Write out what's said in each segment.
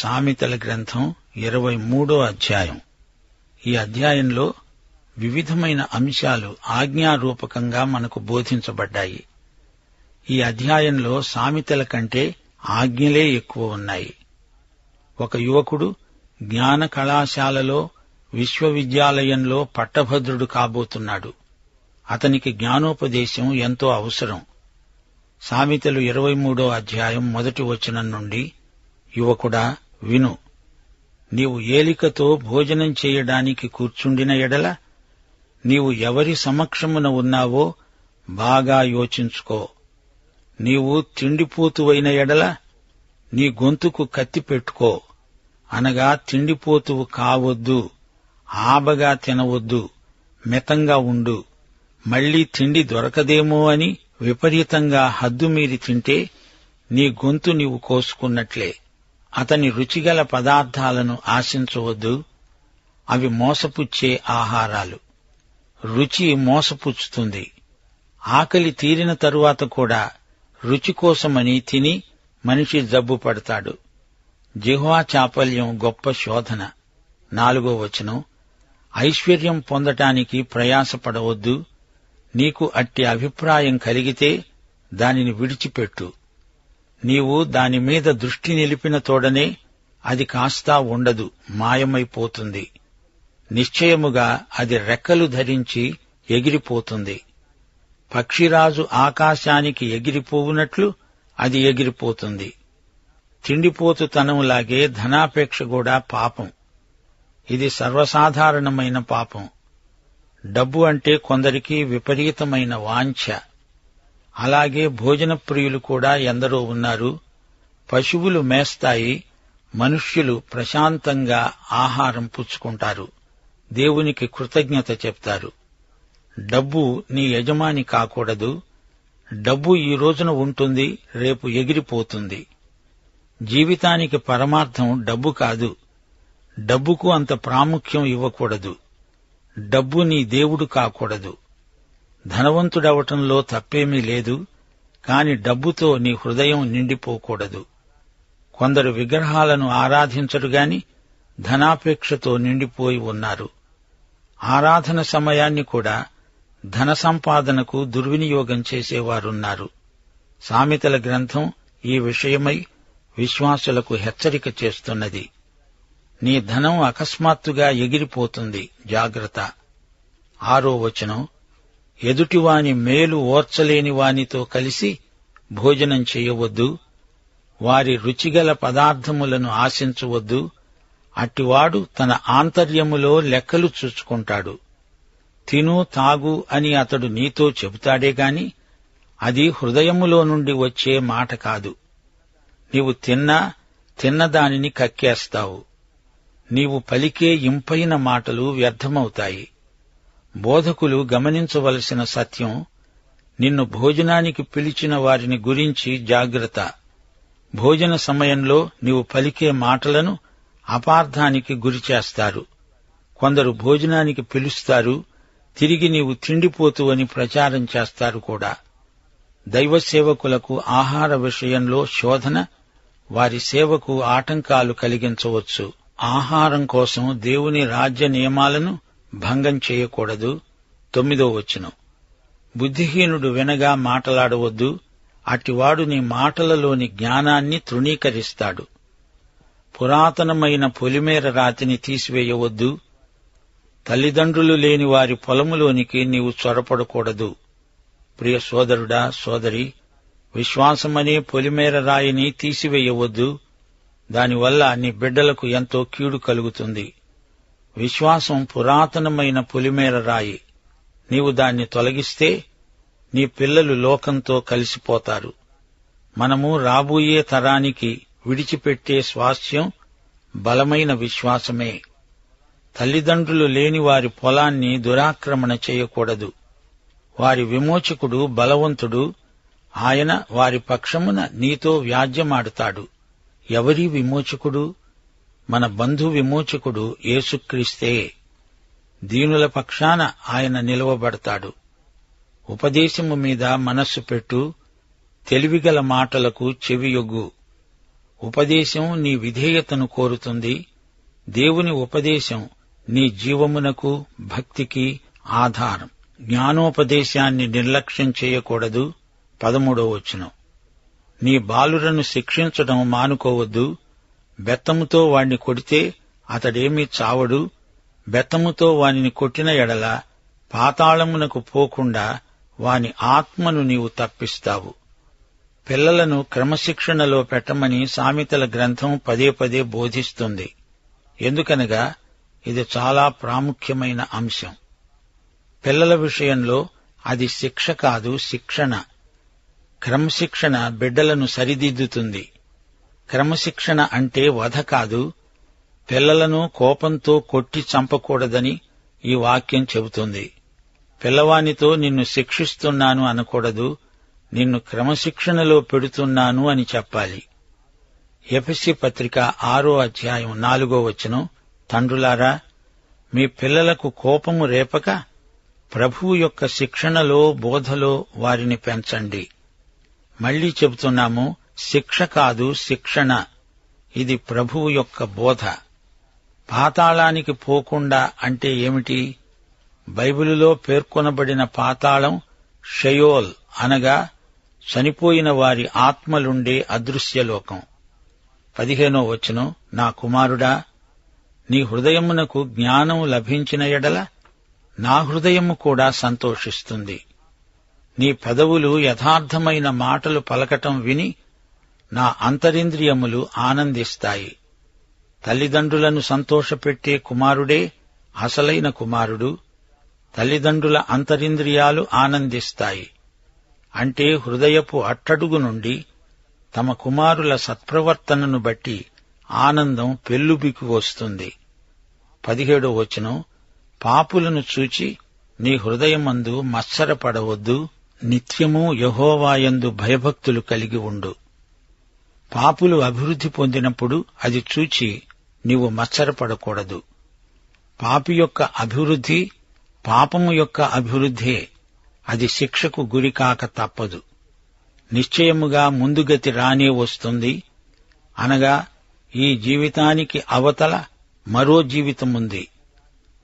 సామెతల గ్రంథం 23వ అధ్యాయం. ఈ అధ్యాయంలో వివిధమైన అంశాలు ఆజ్ఞారూపకంగా మనకు బోధించబడ్డాయి. ఈ అధ్యాయంలో సామెతల కంటే ఆజ్ఞలే ఎక్కువ ఉన్నాయి. ఒక యువకుడు జ్ఞాన కళాశాలలో, విశ్వవిద్యాలయంలో పట్టభద్రుడు కాబోతున్నాడు. అతనికి జ్ఞానోపదేశం ఎంతో అవసరం. సామెతలు 23వ అధ్యాయం 1వ వచనం నుండి, యువకుడా విను, నీవు ఏలికతో భోజనం చేయడానికి కూర్చుండిన ఎడల నీవు ఎవరి సమక్షమున ఉన్నావో బాగా యోచించుకో. నీవు తిండిపోతువైన ఎడల నీ గొంతుకు కత్తి పెట్టుకో. అనగా తిండిపోతువు కావద్దు, ఆబగా తినవద్దు, మితంగా ఉండు. మళ్లీ తిండి దొరకదేమో అని విపరీతంగా హద్దుమీరి తింటే నీ గొంతు నీవు కోసుకున్నట్లే. అతని రుచిగల పదార్థాలను ఆశించవద్దు, అవి మోసపుచ్చే ఆహారాలు. రుచి మోసపుచ్చుతుంది. ఆకలి తీరిన తరువాత కూడా రుచి కోసమని తిని మనిషి జబ్బు పడతాడు. జిహ్వా చాపల్యం గొప్ప శోధన. 4వ వచనం, ఐశ్వర్యం పొందటానికి ప్రయాసపడవద్దు. నీకు అట్టి అభిప్రాయం కలిగితే దానిని విడిచిపెట్టు. నీవు దానిమీద దృష్టి నిలిపిన తోడనే అది కాస్తా ఉండదు, మాయమైపోతుంది. నిశ్చయముగా అది రెక్కలు ధరించి ఎగిరిపోతుంది. పక్షిరాజు ఆకాశానికి ఎగిరిపోవునట్లు అది ఎగిరిపోతుంది. తిండిపోతుతనంలాగే ధనాపేక్ష కూడా పాపం. ఇది సర్వసాధారణమైన పాపం. డబ్బు అంటే కొందరికి విపరీతమైన వాంఛ. అలాగే భోజన ప్రియులు కూడా ఎందరో ఉన్నారు. పశువులు మేస్తాయి, మనుష్యులు ప్రశాంతంగా ఆహారం పుచ్చుకుంటారు, దేవునికి కృతజ్ఞత చెప్తారు. డబ్బు నీ యజమాని కాకూడదు. డబ్బు ఈ రోజున ఉంటుంది, రేపు ఎగిరిపోతుంది. జీవితానికి పరమార్థం డబ్బు కాదు. డబ్బుకు అంత ప్రాముఖ్యం ఇవ్వకూడదు. డబ్బు నీ దేవుడు కాకూడదు. ధనవంతుడవటంలో తప్పేమీ లేదు, కాని డబ్బుతో నీ హృదయం నిండిపోకూడదు. కొందరు విగ్రహాలను ఆరాధించరు గాని ధనాపేక్షతో నిండిపోయి ఉన్నారు. ఆరాధన సమయాన్ని కూడా ధన సంపాదనకు దుర్వినియోగం చేసేవారున్నారు. సామెతల గ్రంథం ఈ విషయమై విశ్వాసులకు హెచ్చరిక చేస్తున్నది. నీ ధనం అకస్మాత్తుగా ఎగిరిపోతుంది, జాగ్రత్త. 6వ వచనం, ఎదుటివాని మేలు ఓర్చలేని వానితో కలిసి భోజనం చేయవద్దు. వారి రుచిగల పదార్థములను ఆశించవద్దు. అట్టివాడు తన ఆంతర్యములో లెక్కలు చూచుకుంటాడు. తిను తాగు అని అతడు నీతో చెబుతాడే గాని అది హృదయములో నుండి వచ్చే మాట కాదు. నీవు తిన్నదానిని కక్కేస్తావు. నీవు పలికే ఇంపైన మాటలు వ్యర్థమవుతాయి. బోధకులు గమనించవలసిన సత్యం, నిన్ను భోజనానికి పిలిచిన వారిని గురించి జాగ్రత్త. భోజన సమయంలో నీవు పలికే మాటలను అపార్థానికి గురిచేస్తారు. కొందరు భోజనానికి పిలుస్తారు, తిరిగి నీవు తిండిపోతువని ప్రచారం చేస్తారు కూడా. దైవ సేవకులకు ఆహార విషయంలో శోధన వారి సేవకు ఆటంకాలు కలిగించవచ్చు. ఆహారం కోసం దేవుని రాజ్య నియమాలను భంగం చేయకూడదు. 9వ వచనం, బుద్ధిహీనుడు వినగా మాటలాడవద్దు. అట్టివాడు నీ మాటలలోని జ్ఞానాన్ని తృణీకరిస్తాడు. పురాతనమైన పొలిమేర రాతిని తీసివేయవద్దు. తల్లిదండ్రులు లేని వారి పొలములోనికి నీవు చొరపడకూడదు. ప్రియ సోదరుడా, సోదరి, విశ్వాసమనే పొలిమేర రాయిని తీసివేయవద్దు. దానివల్ల నీ బిడ్డలకు ఎంతో కీడు కలుగుతుంది. విశ్వాసం పురాతనమైన పొలిమేర రాయి. నీవు దాన్ని తొలగిస్తే నీ పిల్లలు లోకంతో కలిసిపోతారు. మనము రాబోయే తరానికి విడిచిపెట్టే స్వాస్థ్యం బలమైన విశ్వాసమే. తల్లిదండ్రులు లేని వారి పొలాన్ని దురాక్రమణ చేయకూడదు. వారి విమోచకుడు బలవంతుడు. ఆయన వారి పక్షమున నీతో వ్యాజ్యమాడుతాడు. ఎవరి విమోచకుడు? మన బంధు విమోచకుడు యేసుక్రీస్తే. దీనుల పక్షాన ఆయన నిలువబడతాడు. ఉపదేశము మీద మనస్సు పెట్టు, తెలివిగల మాటలకు చెవియొగ్గు. ఉపదేశం నీ విధేయతను కోరుతుంది. దేవుని ఉపదేశం నీ జీవమునకు భక్తికి ఆధారం. జ్ఞానోపదేశాన్ని నిర్లక్ష్యం చేయకూడదు. 13వ వచనం. నీ బాలురను శిక్షించడం మానుకోవద్దు. బెత్తముతో వాణ్ణి కొడితే అతడేమీ చావడు. బెత్తముతో వానిని కొట్టిన ఎడల పాతాళమునకు పోకుండా వాని ఆత్మను నీవు తప్పిస్తావు. పిల్లలను క్రమశిక్షణలో పెట్టమని సామెతల గ్రంథం పదే పదే బోధిస్తుంది. ఎందుకనగా ఇది చాలా ప్రాముఖ్యమైన అంశం. పిల్లల విషయంలో అది శిక్ష కాదు, శిక్షణ. క్రమశిక్షణ బిడ్డలను సరిదిద్దుతుంది. క్రమశిక్షణ అంటే వధ కాదు. పిల్లలను కోపంతో కొట్టి చంపకూడదని ఈ వాక్యం చెబుతుంది. పిల్లవానితో నిన్ను శిక్షిస్తున్నాను అనకూడదు, నిన్ను క్రమశిక్షణలో పెడుతున్నాను అని చెప్పాలి. ఎఫెసీ పత్రిక 6వ అధ్యాయం 4వ వచనం. తండ్రులారా, మీ పిల్లలకు కోపము రేపక ప్రభువు యొక్క శిక్షణలో బోధలో వారిని పెంచండి. మళ్లీ చెబుతున్నాము, శిక్ష కాదు, శిక్షణ. ఇది ప్రభువు యొక్క బోధ. పాతాళానికి పోకుండా అంటే ఏమిటి? బైబిలులో పేర్కొనబడిన పాతాళం షయోల్ అనగా చనిపోయిన వారి ఆత్మలుండే అదృశ్యలోకం. 15వ వచనం. నా కుమారుడా, నీ హృదయమునకు జ్ఞానం లభించిన ఎడల నా హృదయము కూడా సంతోషిస్తుంది. నీ పెదవులు యథార్థమైన మాటలు పలకటం విని నా అంతరింద్రియములు ఆనందిస్తాయి. తల్లిదండ్రులను సంతోషపెట్టే కుమారుడే అసలైన కుమారుడు. తల్లిదండ్రుల అంతరింద్రియాలు ఆనందిస్తాయి. అంటే హృదయపు అట్టడుగు నుండి తమ కుమారుల సత్ప్రవర్తనను బట్టి ఆనందం పెల్లుబికి వస్తుంది. 17వ వచనం. పాపులను చూచి నీ హృదయమందు మత్సరపడవద్దు. నిత్యము యెహోవాయందు భయభక్తులు కలిగి ఉండు. పాపులు అభివృద్ధి పొందినప్పుడు అది చూచి నీవు మత్సరపడకూడదు. పాపి యొక్క అభివృద్ధి పాపము యొక్క అభివృద్ధే. అది శిక్షకు గురికాక తప్పదు. నిశ్చయముగా ముందుగతి రానే వస్తుంది. అనగా ఈ జీవితానికి అవతల మరో జీవితముంది.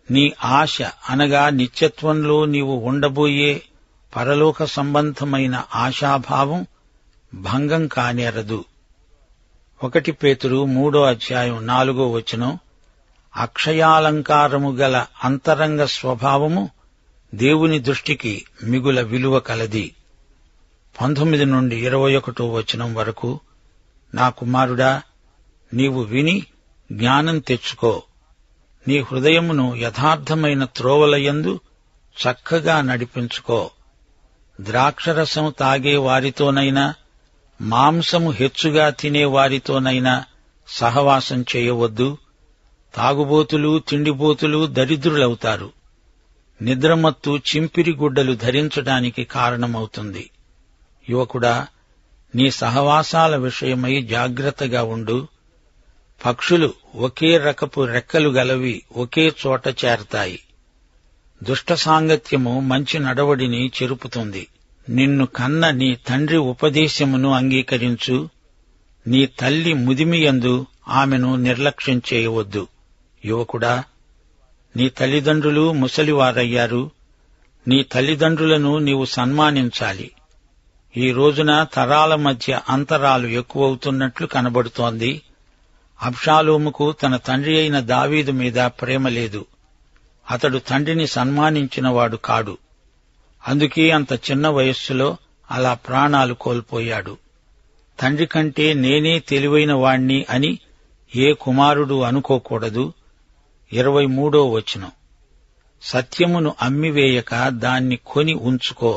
నీ ఆశ అనగా నిత్యత్వంలో నీవు ఉండబోయే పరలోక సంబంధమైన ఆశాభావం భంగం కానేరదు. 1 పేతురు 3వ అధ్యాయం 4వ వచనం. అక్షయాలంకారము గల అంతరంగ స్వభావము దేవుని దృష్టికి మిగుల విలువ కలది. 19 నుండి 21వ వచనం వరకు. నా కుమారుడా, నీవు విని జ్ఞానం తెచ్చుకో. నీ హృదయమును యథార్థమైన త్రోవలయందు చక్కగా నడిపించుకో. ద్రాక్షరసం తాగే వారితోనైనా మాంసము హెచ్చుగా తినే వారితోనైనా సహవాసం చేయవద్దు. తాగుబోతులు తిండిబోతులు దరిద్రులవుతారు. నిద్రమత్తు చింపిరి గుడ్డలు ధరించడానికి కారణమవుతుంది. యువకుడా, నీ సహవాసాల విషయమై జాగ్రత్తగా ఉండు. పక్షులు ఒకే రకపు రెక్కలు గలవి ఒకే చోట చేరతాయి. దుష్ట సాంగత్యము మంచి నడవడిని చెరుపుతుంది. నిన్ను కన్న నీ తండ్రి ఉపదేశమును అంగీకరించు. నీ తల్లి ముదిమియందు ఆమెను నిర్లక్ష్యం చేయవద్దు. యువకుడా, నీ తల్లిదండ్రులు ముసలివారయ్యారు. నీ తల్లిదండ్రులను నీవు సన్మానించాలి. ఈ రోజున తరాల మధ్య అంతరాలు ఎక్కువవుతున్నట్లు కనబడుతోంది. అబ్షాలోముకు తన తండ్రి అయిన దావీదు మీద ప్రేమ లేదు. అతడు తండ్రిని సన్మానించినవాడు కాడు. అందుకే అంత చిన్న వయస్సులో అలా ప్రాణాలు కోల్పోయాడు. తండ్రి కంటే నేనే తెలివైన వాణ్ణి అని ఏ కుమారుడు అనుకోకూడదు. 23వ వచనం. సత్యమును అమ్మివేయక దాన్ని కొని ఉంచుకో.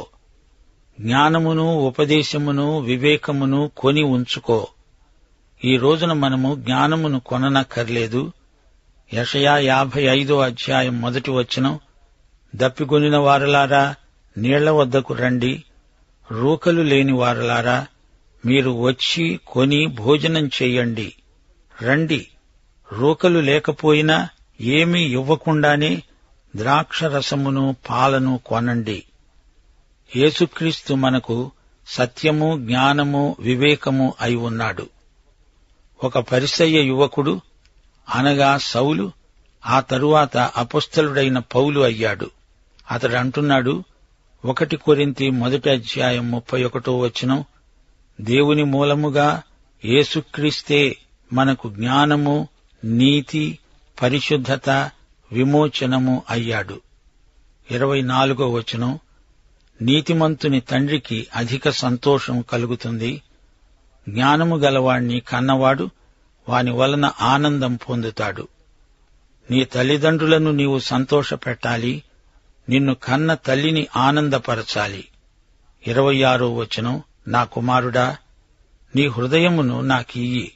జ్ఞానమును ఉపదేశమును వివేకమును కొని ఉంచుకో. ఈ రోజున మనము జ్ఞానమును కొననక్కర్లేదు. యెషయా 55వ అధ్యాయం 1వ వచనం. దప్పికొనిన వారలారా, నీళ్ల వద్దకు రండి. రూకలు లేని వారలారా, మీరు వచ్చి కొని భోజనం చెయ్యండి. రండి. రూకలు లేకపోయినా ఏమీ ఇవ్వకుండానే ద్రాక్షరసమును పాలను కొనండి. యేసుక్రీస్తు మనకు సత్యము జ్ఞానము వివేకము అయి ఉన్నాడు. ఒక పరిసయ్య యువకుడు, అనగా సౌలు, ఆ తరువాత అపొస్తలుడైన పౌలు అయ్యాడు. అతడు అంటున్నాడు, 1 కొరింథీ 1:31 దేవుని మూలముగా యేసుక్రీస్తే మనకు జ్ఞానము, నీతి, పరిశుద్ధత, విమోచనము అయ్యాడు. 24 నీతిమంతుని తండ్రికి అధిక సంతోషం కలుగుతుంది. జ్ఞానము గలవాణ్ణి కన్నవాడు వాని వలన ఆనందం పొందుతాడు. నీ తల్లిదండ్రులను నీవు సంతోషపెట్టాలి, నిన్ను కన్న తల్లిని ఆనందపరచాలి. 26 నా కుమారుడా, నీ హృదయమును నాకియ్యి,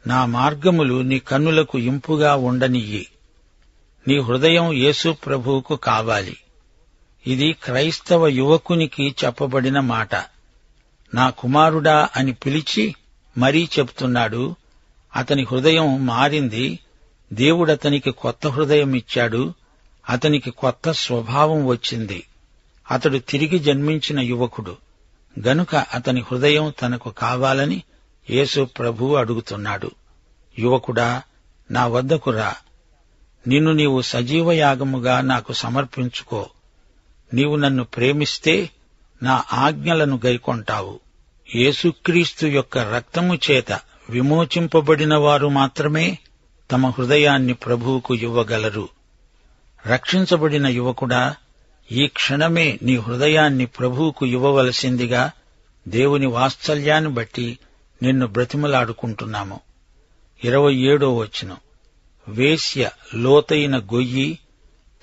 నా మార్గములు నీ కన్నులకు ఇంపుగా ఉండనియ్యి. నీ హృదయం యేసు ప్రభువుకు కావాలి. ఇది క్రైస్తవ యువకునికి చెప్పబడిన మాట. నా కుమారుడా అని పిలిచి మరీ చెప్తున్నాడు. అతని హృదయం మారింది. దేవుడతనికి కొత్త హృదయం ఇచ్చాడు. అతనికి కొత్త స్వభావం వచ్చింది. అతడు తిరిగి జన్మించిన యువకుడు గనుక అతని హృదయం తనకు కావాలని యేసు ప్రభువు అడుగుతున్నాడు. యువకుడా, నా వద్దకు రా, నిన్ను నీవు సజీవయాగముగా నాకు సమర్పించుకో. నీవు నన్ను ప్రేమిస్తే నా ఆజ్ఞలను గైకొంటావు. యేసుక్రీస్తు యొక్క రక్తము చేత విమోచింపబడిన వారు మాత్రమే తమ హృదయాన్ని ప్రభువుకు ఇవ్వగలరు. రక్షించబడిన యువకుడా, ఈ క్షణమే నీ హృదయాన్ని ప్రభువుకు ఇవ్వవలసిందిగా దేవుని వాత్సల్యాన్ని బట్టి నిన్ను బ్రతిమలాడుకుంటున్నాము. 27 వేశ్య లోతైన గొయ్యి,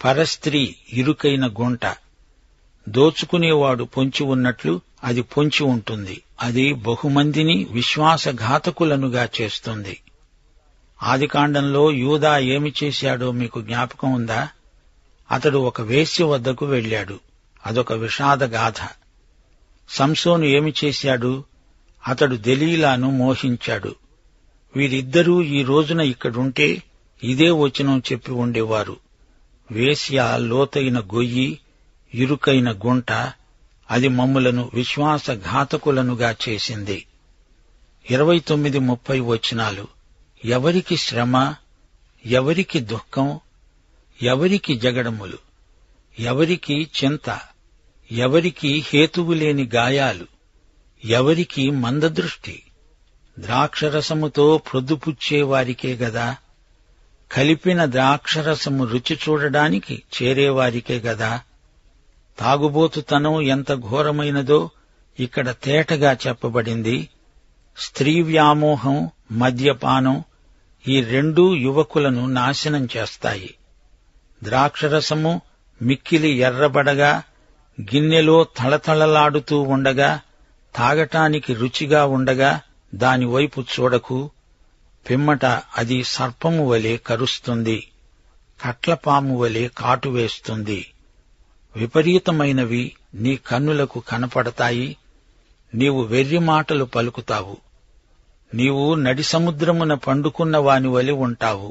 పరస్త్రీ ఇరుకైన గుంట. దోచుకునేవాడు పొంచి ఉన్నట్లు అది పొంచి ఉంటుంది. అది బహుమందిని విశ్వాసఘాతకులనుగా చేస్తుంది. ఆదికాండంలో యూదా ఏమి చేశాడో మీకు జ్ఞాపకం ఉందా? అతడు ఒక వేశ్య వద్దకు వెళ్లాడు. అదొక విషాదగాథ. సంసోను ఏమి చేశాడు? అతడు దెలీలాను మోహించాడు. వీరిద్దరూ ఈ రోజున ఇక్కడుంటే ఇదే వచనం చెప్పి ఉండేవారు. వేశ్య లోతైన గొయ్యి, ఇరుకైన గుంట, అది మమ్ములను విశ్వాసఘాతకులనుగా చేసింది. 29-30 ఎవరికి శ్రమ, ఎవరికి దుఃఖం, ఎవరికి జగడములు, ఎవరికి చింత, ఎవరికి హేతువులేని గాయాలు, ఎవరికి మందదృష్టి. ద్రాక్షరసముతో ప్రొద్దుపుచ్చేవారికే గదా, కలిపిన ద్రాక్షరసము రుచి చూడడానికి చేరేవారికే గదా. తాగుబోతుతనం ఎంత ఘోరమైనదో ఇక్కడ తేటగా చెప్పబడింది. స్త్రీ వ్యామోహం, మద్యపానం, ఈ రెండూ యువకులను నాశనం చేస్తాయి. ద్రాక్షరసము మిక్కిలి ఎర్రబడగా, గిన్నెలో తళతళలాడుతూ ఉండగా, తాగటానికి రుచిగా ఉండగా దానివైపు చూడకు. పిమ్మట అది సర్పము వలె కరుస్తుంది, కట్లపాము వలె కాటువేస్తుంది. విపరీతమైనవి నీ కన్నులకు కనపడతాయి. నీవు వెర్రి మాటలు పలుకుతావు. నీవు నడి సముద్రమున పండుకున్న వాని వలె ఉంటావు.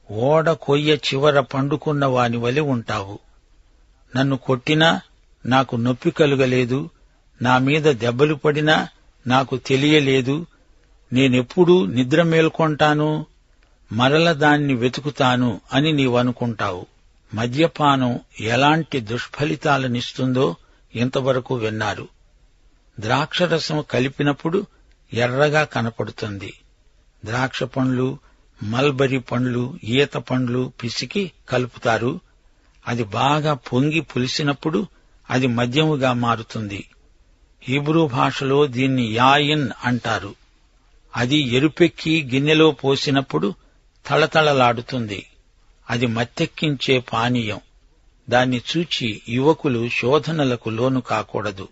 ఓడ కొయ్య చివర పండుకున్న వాని వలె ఉంటావు. నన్ను కొట్టినా నాకు నొప్పి కలుగలేదు, నా మీద దెబ్బలు పడినా నాకు తెలియలేదు. నేనెప్పుడు నిద్ర మేల్కొంటాను, మరల దాన్ని వెతుకుతాను అని నీవనుకుంటావు. మద్యపానం ఎలాంటి దుష్ఫలితాలనిస్తుందో ఇంతవరకు విన్నారు. ద్రాక్షరసం కలిపినప్పుడు ఎర్రగా కనపడుతుంది. ద్రాక్ష పండ్లు, మల్బరీ పండ్లు, ఈత పండ్లు పిసికి కలుపుతారు. అది బాగా పొంగి పులిసినప్పుడు అది మద్యముగా మారుతుంది. హీబ్రూ భాషలో దీన్ని యాయిన్ అంటారు. అది ఎరుపెక్కి గిన్నెలో పోసినప్పుడు తళతళలాడుతుంది. అది మత్తెక్కించే పానీయం. దాన్ని చూచి యువకులు శోధనలకు లోను కాకూడదు.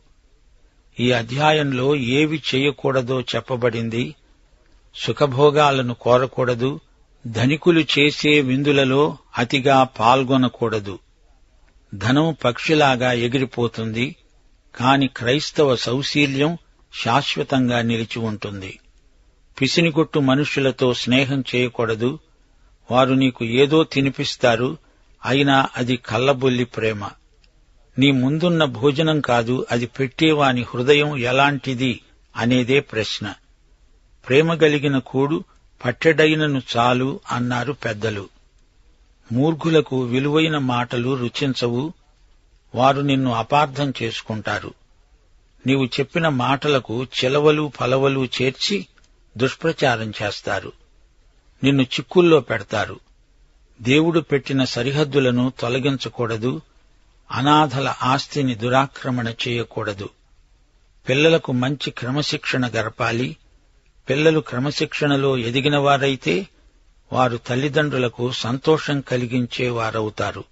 ఈ అధ్యాయంలో ఏవి చేయకూడదో చెప్పబడింది. సుఖభోగాలను కోరకూడదు. ధనికులు చేసే విందులలో అతిగా పాల్గొనకూడదు. ధనం పక్షిలాగా ఎగిరిపోతుంది, కాని క్రైస్తవ సౌశీల్యం శాశ్వతంగా నిలిచి ఉంటుంది. పిసినిగొట్టు మనుష్యులతో స్నేహం చేయకూడదు. వారు నీకు ఏదో తినిపిస్తారు, అయినా అది కల్లబొల్లి ప్రేమ. నీ ముందున్న భోజనం కాదు, అది పెట్టేవాని హృదయం ఎలాంటిది అనేదే ప్రశ్న. ప్రేమ గలిగిన కూడు పట్టెడైనను చాలు అన్నారు పెద్దలు. మూర్ఖులకు విలువైన మాటలు రుచించవు, వారు నిన్ను అపార్థం చేసుకుంటారు. నీవు చెప్పిన మాటలకు చిలవలు పలవలు చేర్చి దుష్ప్రచారం చేస్తారు, నిన్ను చిక్కుల్లో పెడతారు. దేవుడు పెట్టిన సరిహద్దులను తొలగించకూడదు, అనాథల ఆస్తిని దురాక్రమణ చేయకూడదు. పిల్లలకు మంచి క్రమశిక్షణ గరపాలి. పిల్లలు క్రమశిక్షణలో ఎదిగినవారైతే వారు తల్లిదండ్రులకు సంతోషం కలిగించేవారవుతారు.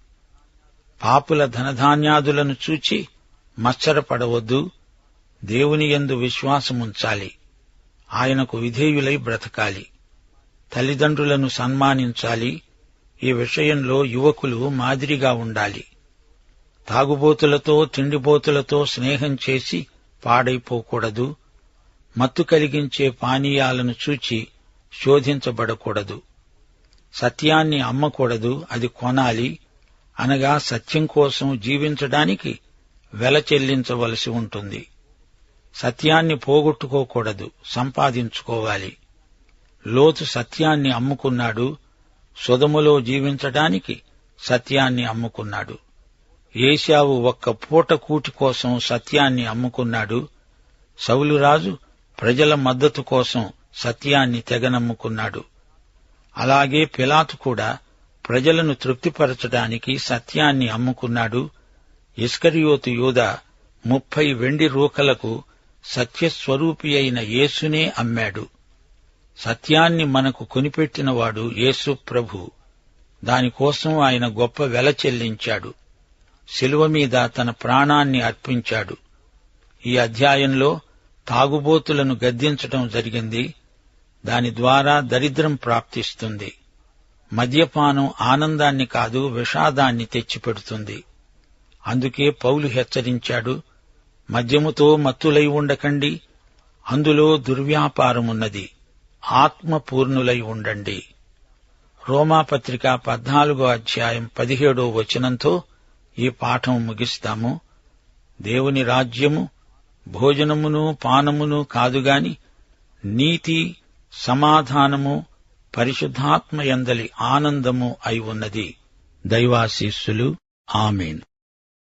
పాపుల ధనధాన్యాదులను చూచి మత్సరపడవద్దు. దేవునియందు విశ్వాసముంచాలి, ఆయనకు విధేయులై బ్రతకాలి. తల్లిదండ్రులను సన్మానించాలి. ఈ విషయంలో యువకులు మాదిరిగా ఉండాలి. తాగుబోతులతో తిండిబోతులతో స్నేహం చేసి పాడైపోకూడదు. మత్తు కలిగించే పానీయాలను చూచి శోధించబడకూడదు. సత్యాన్ని అమ్మకూడదు, అది కొనాలి. అనగా సత్యం కోసం జీవించడానికి వెల చెల్లించవలసి ఉంటుంది. సత్యాన్ని పోగొట్టుకోకూడదు, సంపాదించుకోవాలి. లోతు సత్యాన్ని అమ్ముకున్నాడు, సొదొములో జీవించడానికి సత్యాన్ని అమ్ముకున్నాడు. ఏశావు ఒక్క పూట కూటి కోసం సత్యాన్ని అమ్ముకున్నాడు. సౌలురాజు ప్రజల మద్దతు కోసం సత్యాన్ని తెగనమ్ముకున్నాడు. అలాగే పిలాతు కూడా ప్రజలను తృప్తిపరచడానికి సత్యాన్ని అమ్ముకున్నాడు. ఇస్కరియోతు యూదా 30 వెండి రూకలకు సత్యస్వరూపి అయిన యేసునే అమ్మాడు. సత్యాన్ని మనకు కొనిపెట్టినవాడు యేసు ప్రభు. దానికోసం ఆయన గొప్ప వెల చెల్లించాడు. శిలువ మీద తన ప్రాణాన్ని అర్పించాడు. ఈ అధ్యాయంలో తాగుబోతులను గద్దించటం జరిగింది. దాని ద్వారా దరిద్రం ప్రాప్తిస్తుంది. మద్యపానం ఆనందాన్ని కాదు, విషాదాన్ని తెచ్చిపెడుతుంది. అందుకే పౌలు హెచ్చరించాడు, మద్యముతో మత్తులై ఉండకండి, అందులో దుర్వ్యాపారమున్నది, ఆత్మపూర్ణులై ఉండండి. రోమాపత్రిక 14వ అధ్యాయం 17వ వచనంతో ఈ పాఠం ముగిస్తాము. దేవుని రాజ్యము భోజనమును పానమును కాదుగాని నీతి, సమాధానము, పరిశుద్ధాత్మయందలి ఆనందము అయి ఉన్నది. దైవాశీస్సులు. ఆమేన్.